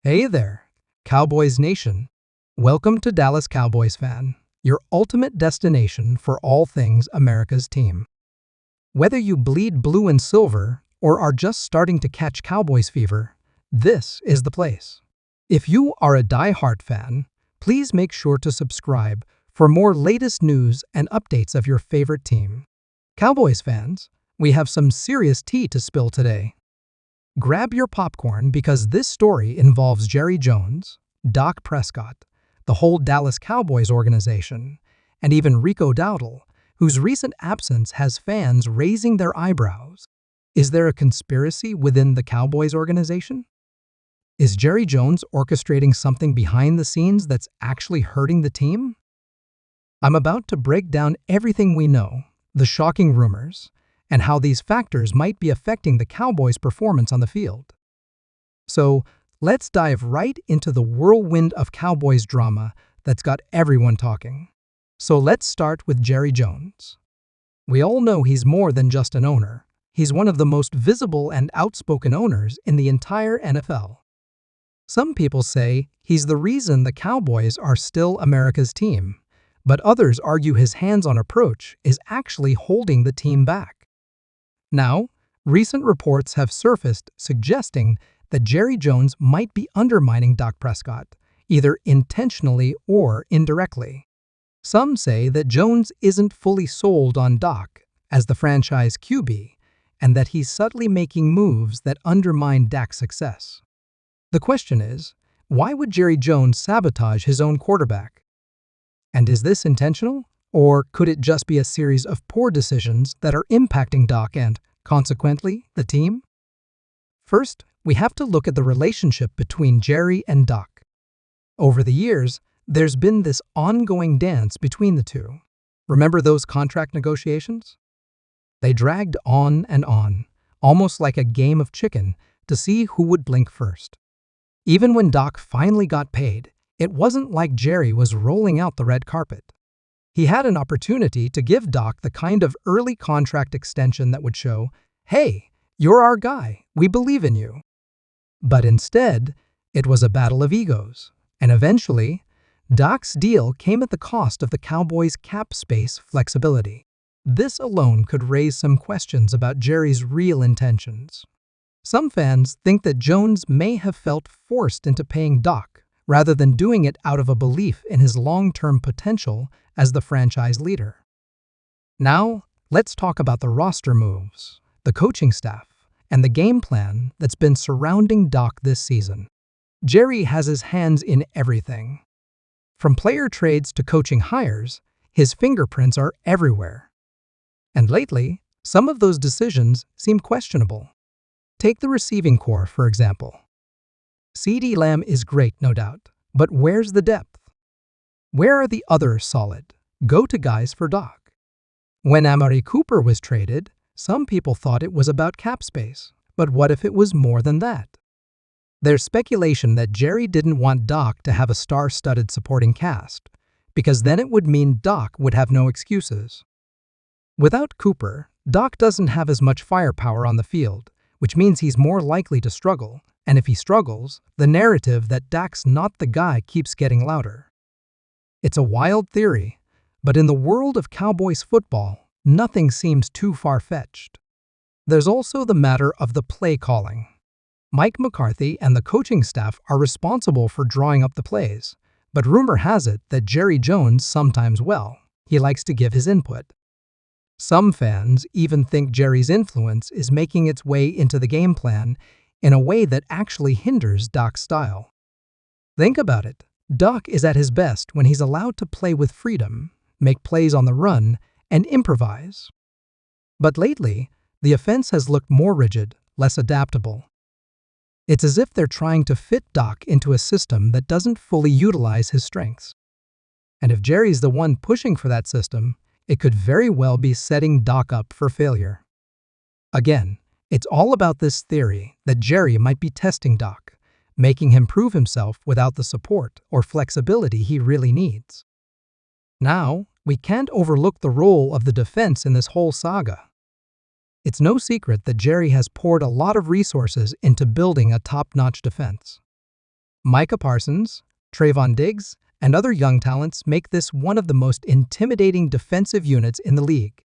Hey there, Cowboys Nation. Welcome to Dallas Cowboys Fan, your ultimate destination for all things America's team. Whether you bleed blue and silver or are just starting to catch Cowboys fever, this is the place. If you are a die-hard fan, please make sure to subscribe for more latest news and updates of your favorite team. Cowboys fans, we have some serious tea to spill today. Grab your popcorn because this story involves Jerry Jones, Dak Prescott, the whole Dallas Cowboys organization, and even Rico Dowdle, whose recent absence has fans raising their eyebrows. Is there a conspiracy within the Cowboys organization? Is Jerry Jones orchestrating something behind the scenes that's actually hurting the team? I'm about to break down everything we know, the shocking rumors, and how these factors might be affecting the Cowboys' performance on the field. So, let's dive right into the whirlwind of Cowboys drama that's got everyone talking. So let's start with Jerry Jones. We all know he's more than just an owner. He's one of the most visible and outspoken owners in the entire NFL. Some people say he's the reason the Cowboys are still America's team, but others argue his hands-on approach is actually holding the team back. Now, recent reports have surfaced suggesting that Jerry Jones might be undermining Dak Prescott, either intentionally or indirectly. Some say that Jones isn't fully sold on Dak as the franchise QB, and that he's subtly making moves that undermine Dak's success. The question is, why would Jerry Jones sabotage his own quarterback? And is this intentional? Or could it just be a series of poor decisions that are impacting Dak and, consequently, the team? First, we have to look at the relationship between Jerry and Dak. Over the years, there's been this ongoing dance between the two. Remember those contract negotiations? They dragged on and on, almost like a game of chicken, to see who would blink first. Even when Dak finally got paid, it wasn't like Jerry was rolling out the red carpet. He had an opportunity to give Dak the kind of early contract extension that would show, hey, you're our guy, we believe in you. But instead, it was a battle of egos, and eventually, Dak's deal came at the cost of the Cowboys' cap space flexibility. This alone could raise some questions about Jerry's real intentions. Some fans think that Jones may have felt forced into paying Dak rather than doing it out of a belief in his long-term potential as the franchise leader. Now, let's talk about the roster moves, the coaching staff, and the game plan that's been surrounding Dak this season. Jerry has his hands in everything. From player trades to coaching hires, his fingerprints are everywhere. And lately, some of those decisions seem questionable. Take the receiving corps, for example. CeeDee Lamb is great, no doubt, but where's the depth? Where are the other solid, go-to guys for Dak? When Amari Cooper was traded, some people thought it was about cap space, but what if it was more than that? There's speculation that Jerry didn't want Dak to have a star-studded supporting cast, because then it would mean Dak would have no excuses. Without Cooper, Dak doesn't have as much firepower on the field, which means he's more likely to struggle. And if he struggles, the narrative that Dak's not the guy keeps getting louder. It's a wild theory, but in the world of Cowboys football, nothing seems too far-fetched. There's also the matter of the play calling. Mike McCarthy and the coaching staff are responsible for drawing up the plays, but rumor has it that Jerry Jones sometimes, he likes to give his input. Some fans even think Jerry's influence is making its way into the game plan in a way that actually hinders Dak's style. Think about it. Dak is at his best when he's allowed to play with freedom, make plays on the run, and improvise. But lately, the offense has looked more rigid, less adaptable. It's as if they're trying to fit Dak into a system that doesn't fully utilize his strengths. And if Jerry's the one pushing for that system, it could very well be setting Dak up for failure. Again, it's all about this theory that Jerry might be testing Dak, making him prove himself without the support or flexibility he really needs. Now, we can't overlook the role of the defense in this whole saga. It's no secret that Jerry has poured a lot of resources into building a top-notch defense. Micah Parsons, Trayvon Diggs, and other young talents make this one of the most intimidating defensive units in the league.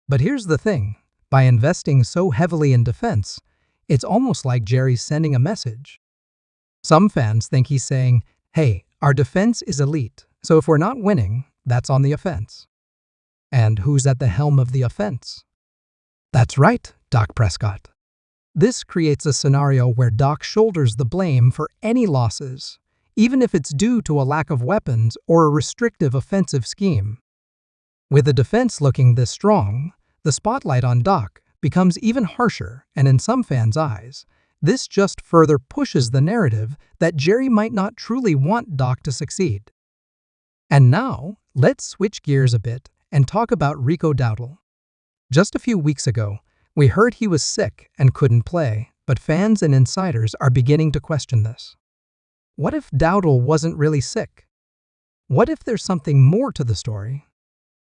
But here's the thing, by investing so heavily in defense, it's almost like Jerry's sending a message. Some fans think he's saying, hey, our defense is elite, so if we're not winning, that's on the offense. And who's at the helm of the offense? That's right, Dak Prescott. This creates a scenario where Dak shoulders the blame for any losses, even if it's due to a lack of weapons or a restrictive offensive scheme. With the defense looking this strong, the spotlight on Dak becomes even harsher, and in some fans' eyes, this just further pushes the narrative that Jerry might not truly want Dak to succeed. And now, let's switch gears a bit and talk about Rico Dowdle. Just a few weeks ago, we heard he was sick and couldn't play, but fans and insiders are beginning to question this. What if Dowdle wasn't really sick? What if there's something more to the story?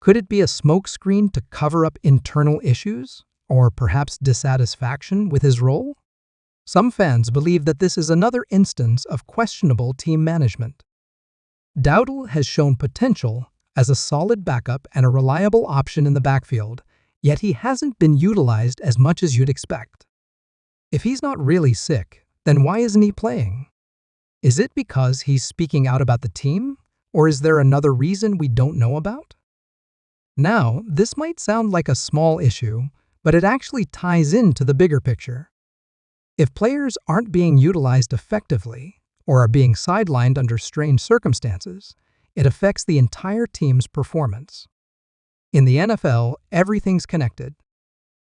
Could it be a smokescreen to cover up internal issues, or perhaps dissatisfaction with his role? Some fans believe that this is another instance of questionable team management. Dowdle has shown potential as a solid backup and a reliable option in the backfield, yet he hasn't been utilized as much as you'd expect. If he's not really sick, then why isn't he playing? Is it because he's speaking out about the team, or is there another reason we don't know about? Now, this might sound like a small issue, but it actually ties into the bigger picture. If players aren't being utilized effectively, or are being sidelined under strange circumstances, it affects the entire team's performance. In the NFL, everything's connected.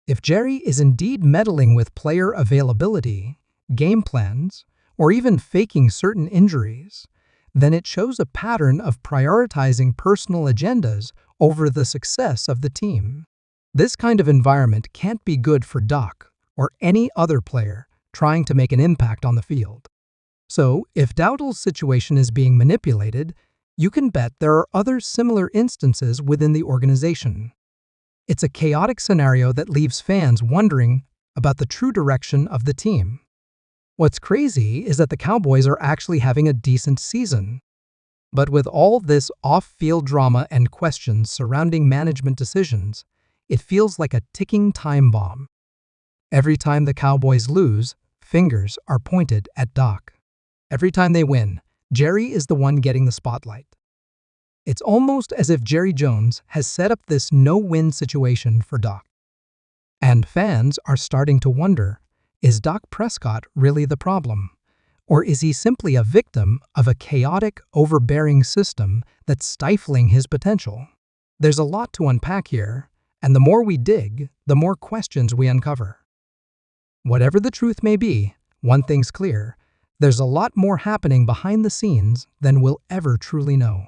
If Jerry is indeed meddling with player availability, game plans, or even faking certain injuries, then it shows a pattern of prioritizing personal agendas over the success of the team. This kind of environment can't be good for Dak or any other player trying to make an impact on the field. So, if Dowdle's situation is being manipulated, you can bet there are other similar instances within the organization. It's a chaotic scenario that leaves fans wondering about the true direction of the team. What's crazy is that the Cowboys are actually having a decent season. But with all this off-field drama and questions surrounding management decisions, it feels like a ticking time bomb. Every time the Cowboys lose, fingers are pointed at Dak. Every time they win, Jerry is the one getting the spotlight. It's almost as if Jerry Jones has set up this no-win situation for Dak. And fans are starting to wonder, is Dak Prescott really the problem? Or is he simply a victim of a chaotic, overbearing system that's stifling his potential? There's a lot to unpack here, and the more we dig, the more questions we uncover. Whatever the truth may be, one thing's clear, there's a lot more happening behind the scenes than we'll ever truly know.